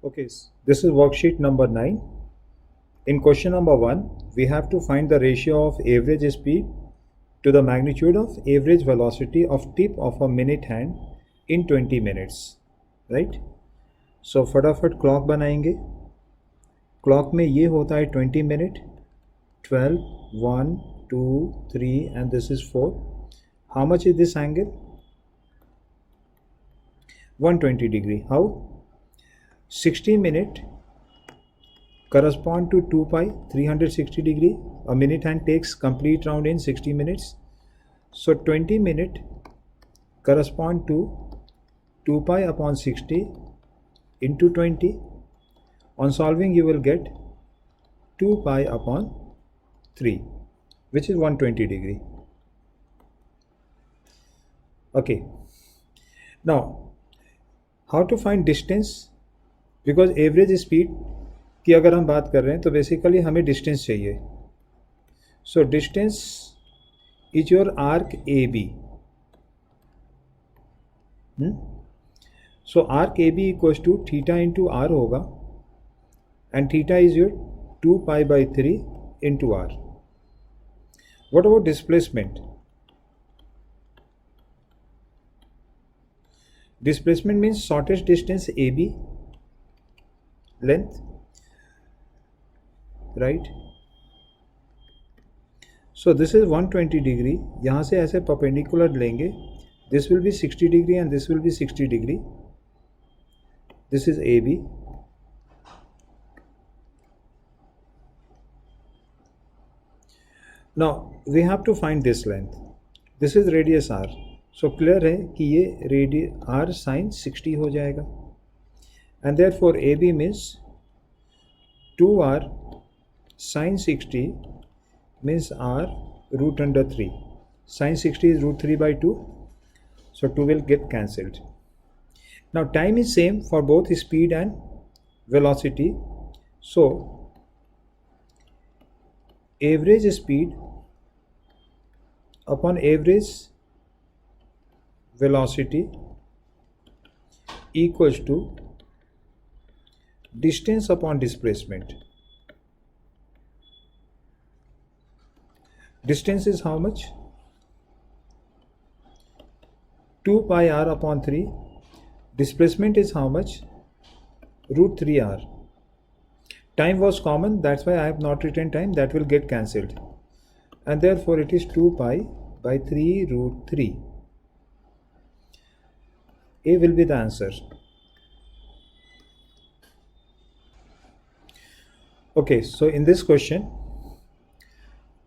Okay, this is worksheet number 9. In question number 1, we have to find the ratio of average speed to the magnitude of average velocity of tip of a minute hand in 20 minutes. Right? So फटाफट clock बनाएंगे. Clock में ये होता है 20 minute, 12, 1, 2, 3 and this is 4. How much is this angle? 120 degree. How? 60 minute correspond to 2 pi 360 degree. A minute hand takes complete round in 60 minutes. So 20 minute correspond to 2 pi upon 60 into 20. On solving you will get 2 pi upon 3 which is 120 degree. Okay. Now how to find distance? Because average speed की अगर हम बात कर रहे हैं तो basically हमें distance चाहिए. So distance is your arc A B. So arc A B equals to theta into R होगा and theta is your 2 pi by 3 into R. What about displacement? Displacement means shortest distance A B length, right? So this is 120 degree. यहाँ से ऐसे perpendicular लेंगे. This will be 60 degree and this will be 60 degree. This is AB. Now we have to find this length. This is radius R. So clear है कि ये radius R sin 60 हो जाएगा. And therefore AB means 2R sin 60 means R root under 3. Sin 60 is root 3 by 2. So 2 will get cancelled. Now time is same for both speed and velocity. So average speed upon average velocity equals to distance upon displacement. Distance is how much? 2 pi r upon 3. Displacement is how much? Root 3r. Time was common, that's why I have not written time, that will get cancelled. And therefore it is 2 pi by 3 root 3. A will be the answer. Okay, so in this question,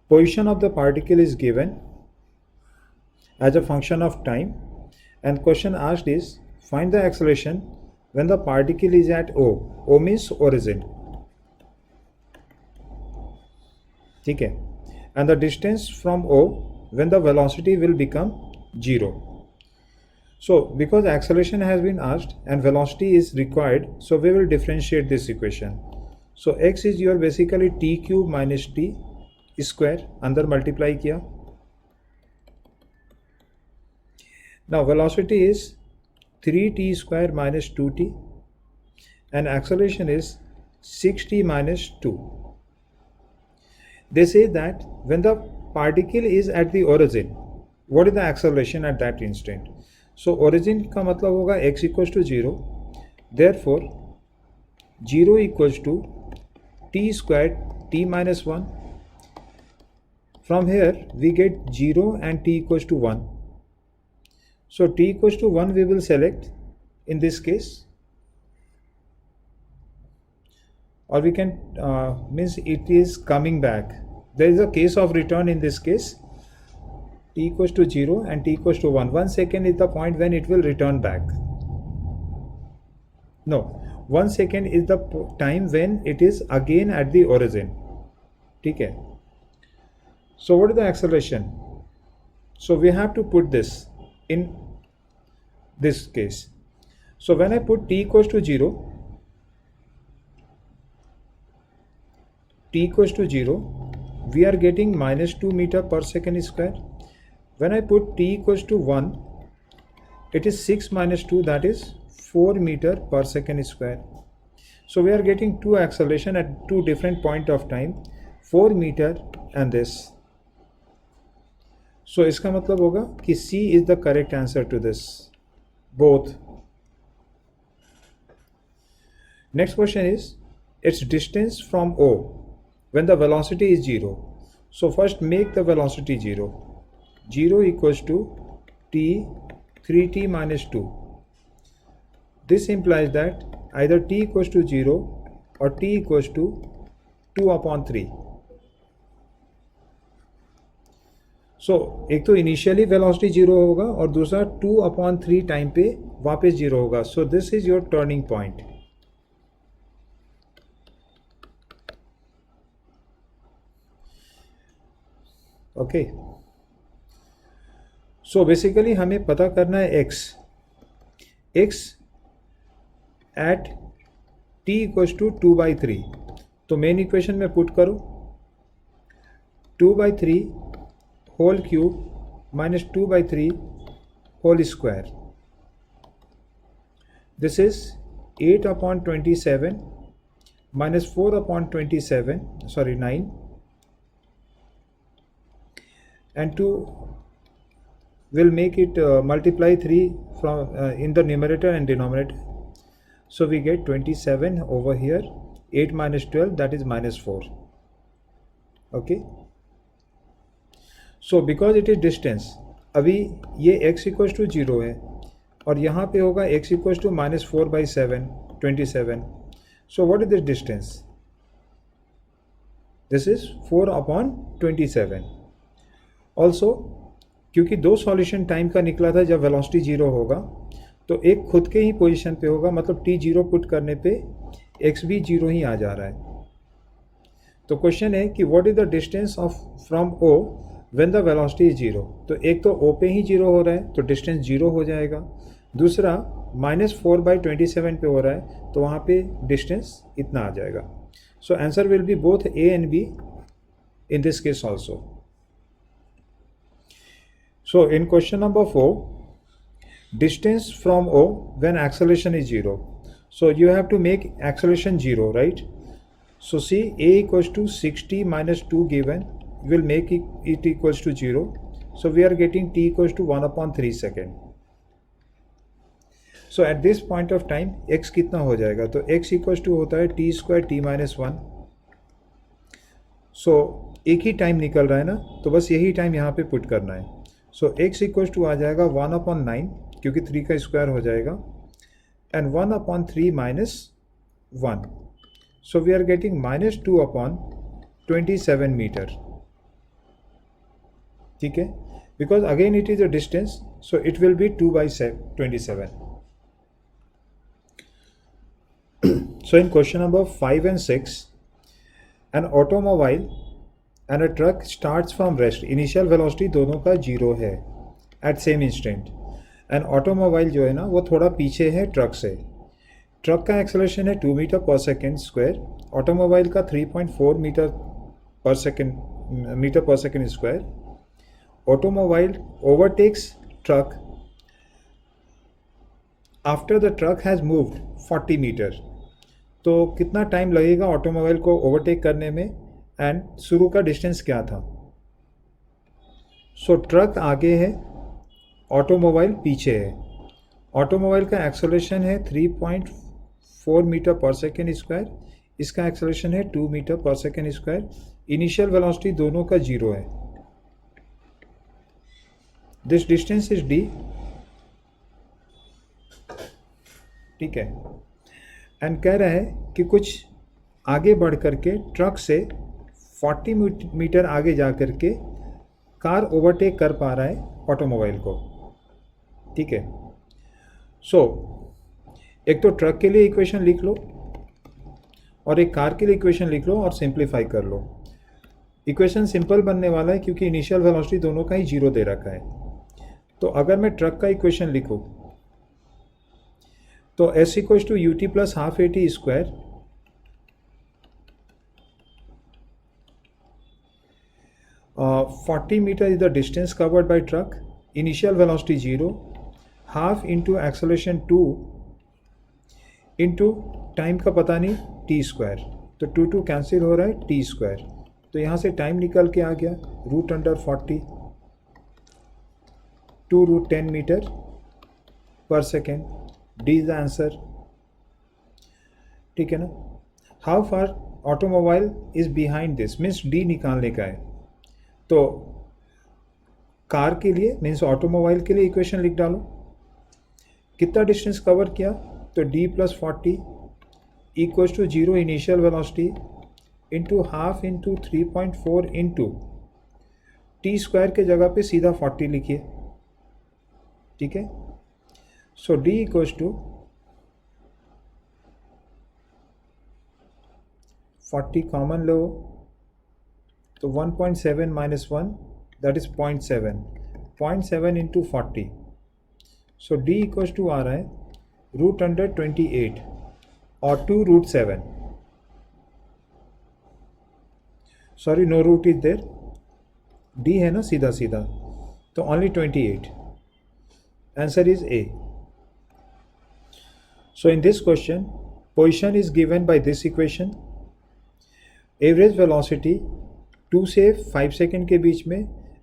position of the particle is given as a function of time, and question asked is find the acceleration when the particle is at O. O means origin. ठीक है, and the distance from O when the velocity will become 0. So because acceleration has been asked and velocity is required, so we will differentiate this equation. So x is your basically t cube minus t square, अंदर multiply किया. Now velocity is 3t square minus 2t and acceleration is 6t minus 2. They say that when the particle is at the origin, what is the acceleration at that instant? So origin का मतलब होगा x equals to 0. Therefore 0 equals to t squared t minus 1. From here we get 0 and t equals to 1. So t equals to 1 we will select in this case, or we can means it is coming back. There is a case of return in this case. T equals to 0 and t equals to 1. 1 second is the point when it will return back. No, 1 second is the time when it is again at the origin. ठीक है. So what is the acceleration? So we have to put this in this case. So when I put t equals to 0, t equals to 0, we are getting minus 2 meter per second square. When I put t equals to 1, it is 6 minus 2, that is 4 meter per second square. So we are getting two acceleration at two different point of time, 4 meter and this. So इसका मतलब होगा कि C is the correct answer to this, both. Next question is its distance from O when the velocity is 0. So first make the velocity 0. 0 equals to t 3t minus 2. This implies that either t equals to 0 or t equals to 2 upon 3. So एक तो initially velocity 0 होगा और दूसरा 2 upon 3 time पे वापस 0 होगा. So this is your turning point. Okay. So basically हमें पता करना है x at t equals to 2 by 3. तो मेन इक्वेशन में पुट करो 2 by 3 whole cube minus 2 by 3 whole square. This is 8 upon 27 minus 4 upon 27, sorry 9, and 2 will make it multiply 3 from in the numerator and denominator. So we get 27 over here, 8 minus 12, that is minus 4. Okay. So because it is distance, अभी ये x equals to 0 है और यहाँ पे होगा x equals to minus 4 by 7, 27. So what is this distance? This is 4 upon 27. Also क्योंकि दो solution time का निकला था जब वेलोसिटी 0 होगा, तो एक खुद के ही पोजीशन पे होगा, मतलब t 0 पुट करने पे x भी 0 ही आ जा रहा है. तो क्वेश्चन है कि what is the distance of from O when the velocity is 0. तो एक तो O पे ही 0 हो रहा है तो डिस्टेंस 0 हो जाएगा, दूसरा -4 by 27 पे हो रहा है तो वहाँ पे डिस्टेंस इतना आ जाएगा. So answer will be both A and B in this case also. So in question number 4, distance from O when acceleration is 0. So you have to make acceleration 0, right? So see, A equals to 60 minus 2 given will make it equals to 0. So we are getting t equals to 1 upon 3 second. So at this point of time x कितना हो जाएगा? तो x equals to होता है t square t minus 1. So एक ही time निकल रहा है ना, तो बस यही टाइम यहाँ पे पुट करना है. सो x इक्वल्स टू आ जाएगा 1 upon 9 क्योंकि 3 का स्क्वायर हो जाएगा and 1 upon 3 minus 1. So we are getting -2 upon 27 metre. ठीक है, because again it is a distance, so it will be 2 by 27. So in question number 5 and 6, an automobile and a truck starts from rest. Initial velocity दोनों का 0 है at same instant. And automobile जो है ना वो थोड़ा पीछे है ट्रक से. ट्रक का एक्सेलरेशन है 2 मीटर पर सेकेंड स्क्वायर, ऑटोमोबाइल का 3.4 मीटर पर second square. Automobile overtakes truck after the truck has moved 40 metre. तो कितना टाइम लगेगा ऑटोमोबाइल को ओवरटेक करने में एंड शुरू का डिस्टेंस क्या था? सो ट्रक आगे है, ऑटोमोबाइल पीछे है. ऑटोमोबाइल का एक्सेलरेशन है 3.4 मीटर पर सेकेंड स्क्वायर, इसका एक्सेलरेशन है 2 मीटर पर सेकेंड स्क्वायर. इनिशियल वेलोसिटी दोनों का 0 है. This distance is d. ठीक है, एंड कह रहा है कि कुछ आगे बढ़ करके ट्रक से 40 मीटर आगे जा कर के कार ओवरटेक कर पा रहा है ऑटोमोबाइल को. ठीक है, सो एक तो ट्रक के लिए इक्वेशन लिख लो और एक कार के लिए इक्वेशन लिख लो और सिंप्लीफाई कर लो. इक्वेशन सिंपल बनने वाला है क्योंकि इनिशियल वेलोसिटी दोनों का ही 0 दे रखा है. तो अगर मैं ट्रक का इक्वेशन लिखूँ तो s equals to ut plus half at square 40 meter is the distance covered by truck, initial velocity 0, half into acceleration 2 into time का पता नहीं, टी स्क्वायर, तो 2 कैंसिल हो रहा है, टी स्क्वायर, तो यहाँ से टाइम निकल के आ गया √40, 2√10 मीटर पर second. D is the answer, ठीक है ना। How far automobile is behind this, means D निकालने का है। तो कार के लिए मीन्स ऑटोमोबाइल के लिए इक्वेशन लिख डालो, कितना डिस्टेंस कवर किया, तो d + 40 equals to 0 initial velocity into half into 3.4 into T square के जगह पे सीधा 40 लिखिए, ठीक है। So d equals to 40 common लो, तो 1.7 minus 1 that is 0.7, 0.7 into 40, so d equals to आ रहा है √28 और 2√7, sorry no root is there, d है ना सीधा सीधा, तो only 28, answer is A. So in this question position is given by this equation, average velocity 2 से 5 सेकेंड के बीच में,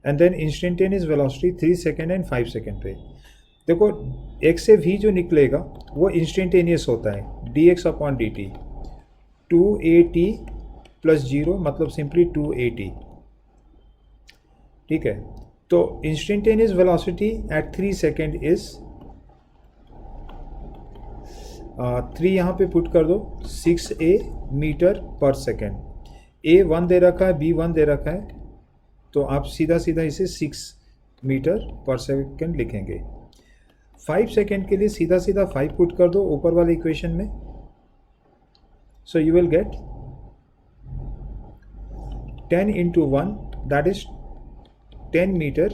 and then instantaneous velocity 3 second and 5 second पे। देखो x से v जो निकलेगा वो इंस्टेंटेनियस होता है, dx/dt, 2at + 0 मतलब सिंपली 2at, ठीक है। तो instantaneous velocity at 3 second is 3 यहाँ पे पुट कर दो, 6a मीटर पर सेकेंड। a 1 दे रखा है, b 1 दे रखा है, तो आप सीधा सीधा इसे 6 मीटर पर सेकेंड लिखेंगे। 5 सेकेंड के लिए सीधा सीधा 5 पुट कर दो ऊपर वाले इक्वेशन में, so you will get 10 into 1 that is 10 metre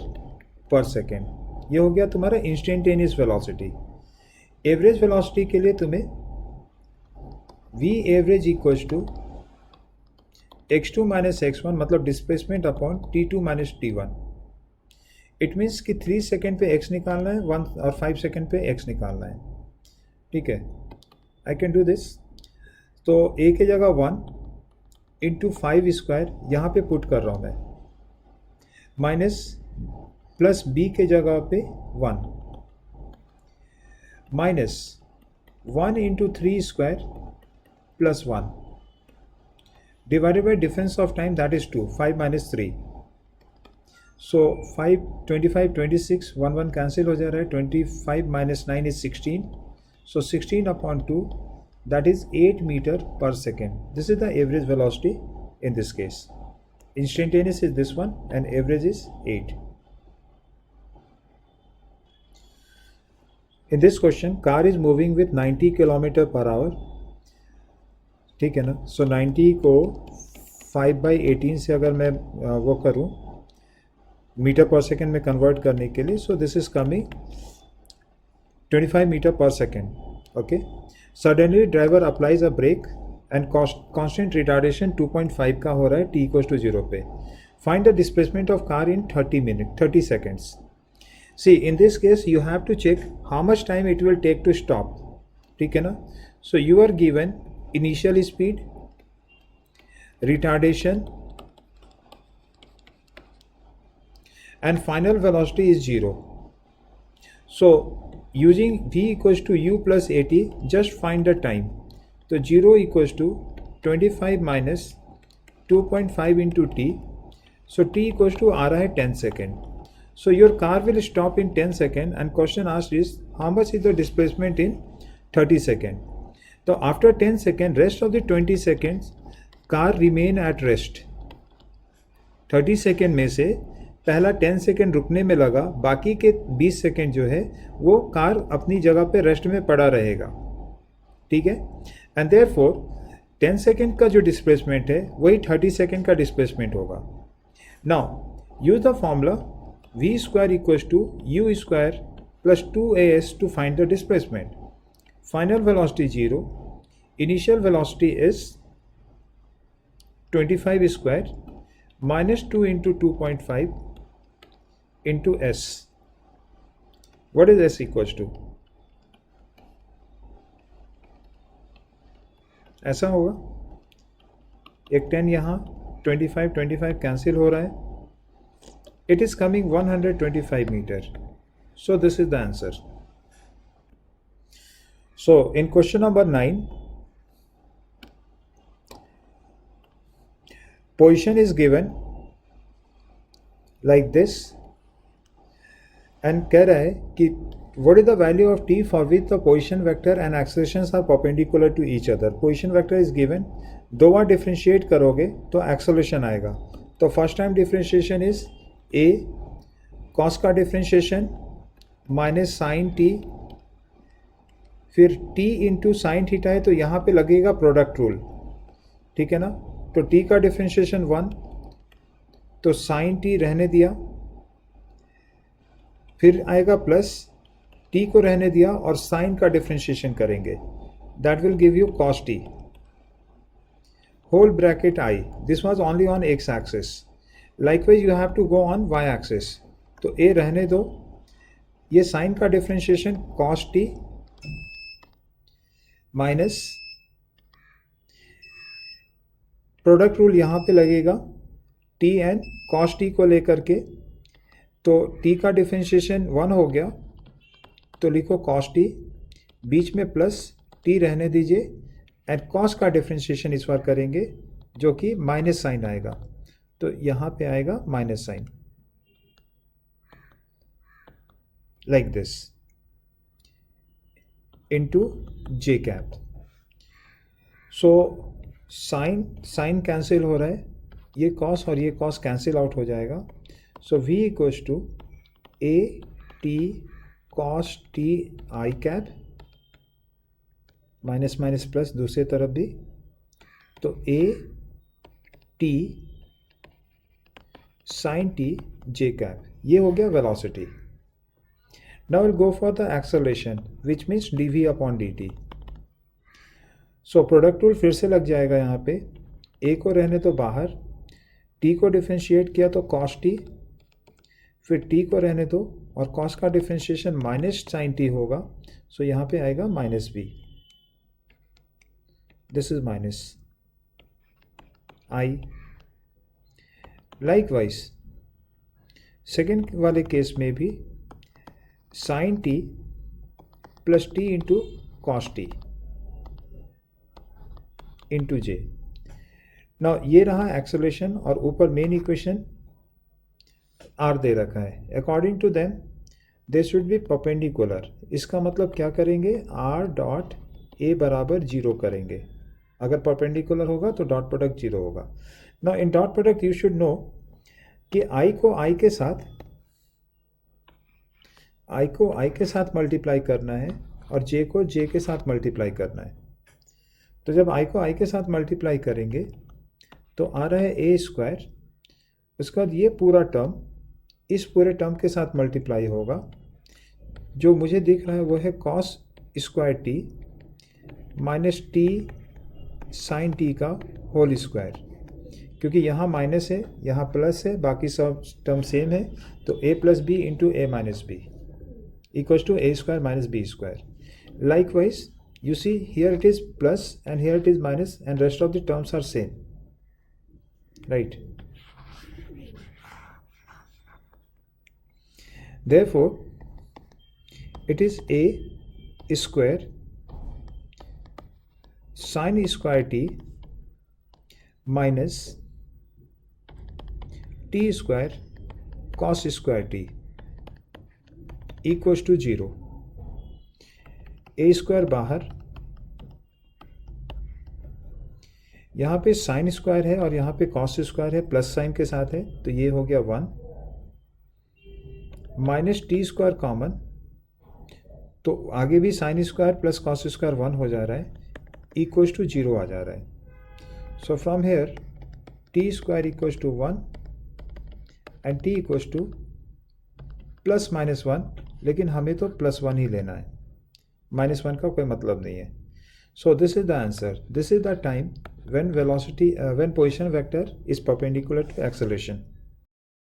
पर सेकेंड। ये हो गया तुम्हारा इंस्टेंटेनियस वेलोसिटी। एवरेज वेलोसिटी के लिए तुम्हें v average equals to x2 minus x1 मतलब displacement upon t2 minus t1। It means कि 3 सेकेंड पे x निकालना है, 1 और 5 सेकेंड पे x निकालना है, ठीक है। आई कैन डू दिस, तो a के जगह 1 इंटू 5 स्क्वायर यहाँ पे पुट कर रहा हूँ मैं, माइनस प्लस b के जगह पे 1 minus 1 into 3 square plus 1 divided by difference of time that is 2, 5 minus 3, so 5 25 26 1 1 cancel हो जा रहा है, 25 minus 9 is 16, so 16/2 that is 8 metre पर second. This is the average velocity in this case. Instantaneous is this one and average is 8। In this question, car is moving with 90 km/h, ठीक है ना। सो 90 को 5/18 से अगर मैं वो करूँ मीटर पर सेकेंड में कन्वर्ट करने के लिए, so this is coming 25 metre पर second, okay. Suddenly driver applies a brake and constant retardation 2.5 का हो रहा है t = 0 पे। Find the displacement of car in 30 seconds। See, in this case, you have to check how much time it will take to stop, ठीक है ना। So you are given initial speed, retardation, and final velocity is 0. So using v equals to u plus at, just find the time. So 0 equals to 25 minus 2.5 into t. So t equals to आ रहा है 10 second. So your car will stop in 10 seconds and question asked is how much is the displacement in 30 seconds. So after 10 seconds, rest of the 20 seconds car remain at rest. 30 second में से पहला 10 second रुकने में लगा, बाकी के 20 second जो है वो कार अपनी जगह पे रेस्ट में पड़ा रहेगा, ठीक है। एंड देयरफॉर 10 सेकेंड का जो डिस्प्लेसमेंट है वही 30 सेकेंड का डिस्प्लेसमेंट होगा। Now use the formula v square equals to u square plus 2as to find the displacement. Final velocity 0, initial velocity is 25 square minus 2 into 2.5 into s. What is s equals to? ऐसा होगा, एक 10 यहाँ, 25 cancel हो रहा है. It is coming 125 meter. So this is the answer. So in question number 9, position is given like this and कह रहा है कि what is the value of t for which the position vector and accelerations are perpendicular to each other. Position vector is given, दो बार differentiate करोगे तो acceleration आएगा. तो first time differentiation is a cos का डिफ्रेंशिएशन माइनस साइन टी, फिर t into sine theta है तो यहाँ पे लगेगा प्रोडक्ट रूल, ठीक है ना. तो t का डिफ्रेंशिएशन 1, तो साइन टी रहने दिया, फिर आएगा प्लस t को रहने दिया और साइन का डिफ्रेंशिएशन करेंगे, that will give you cos t whole bracket i. This was only on x axis. Likewise you have to go on y axis. तो a रहने दो, ये साइन का differentiation cos t minus product rule यहाँ पे लगेगा t and cos t को लेकर के, तो t का डिफ्रेंशिएशन 1 हो गया तो लिखो cos t, बीच में प्लस t रहने दीजिए एंड cos का डिफ्रेंशिएशन इस बार करेंगे जो कि माइनस साइन आएगा, तो यहाँ पे आएगा minus sine like this into j cap. So sine cancel हो रहा है, ये cos और ये cos कैंसिल आउट हो जाएगा. So v equals to a t cos t i cap, minus minus plus दूसरी तरफ भी, तो a t sin t j cap. ये हो गया velocity. Now will go for the acceleration which means dv upon dt. So product rule फिर से लग जाएगा यहाँ पे, a को रहने तो बाहर, t को डिफ्रेंशिएट किया तो cos t, फिर t को रहने दो और cos का डिफ्रेंशिएशन माइनस साइन t होगा, सो यहाँ पे आएगा minus b. This is minus i. Likewise second वाले केस में भी sine t plus t into cos T into J. Now ये रहा एक्सेलरेशन और ऊपर मेन इक्वेशन r दे रखा है. According to them they should be perpendicular. इसका मतलब क्या करेंगे, r डॉट a बराबर 0 करेंगे. अगर परपेंडिकुलर होगा तो डॉट प्रोडक्ट 0 होगा. Now in dot product you should know कि i को i के साथ मल्टीप्लाई करना है और j को j के साथ मल्टीप्लाई करना है. तो जब i को i के साथ मल्टीप्लाई करेंगे तो आ रहा है a स्क्वायर, उसके बाद ये पूरा टर्म इस पूरे टर्म के साथ मल्टीप्लाई होगा. जो मुझे दिख रहा है वो है cos square t minus t sine t का होल स्क्वायर. क्योंकि यहाँ माइनस है, यहाँ प्लस है, बाकी सब टर्म सेम है, तो a plus b into a minus b equals to a square minus b square. Likewise you see here it is plus and here it is minus and rest of the terms are same, right? Therefore it is a square sin square t minus t square cos square t equals to 0. a square बाहर, यहाँ पे sine square है और यहाँ पे cos square है, plus sign के साथ है, तो ये हो गया 1 माइनस टी स्क्वायर कॉमन, तो आगे भी sine square plus cos square 1 हो जा रहा है, इक्वल्स टू 0 आ जा रहा है. So from here t square equals to 1 and t equals to plus minus 1, लेकिन हमें तो प्लस 1 ही लेना है, माइनस 1 का कोई मतलब नहीं है. सो this is the answer. This is the time when velocity when position vector is perpendicular to acceleration.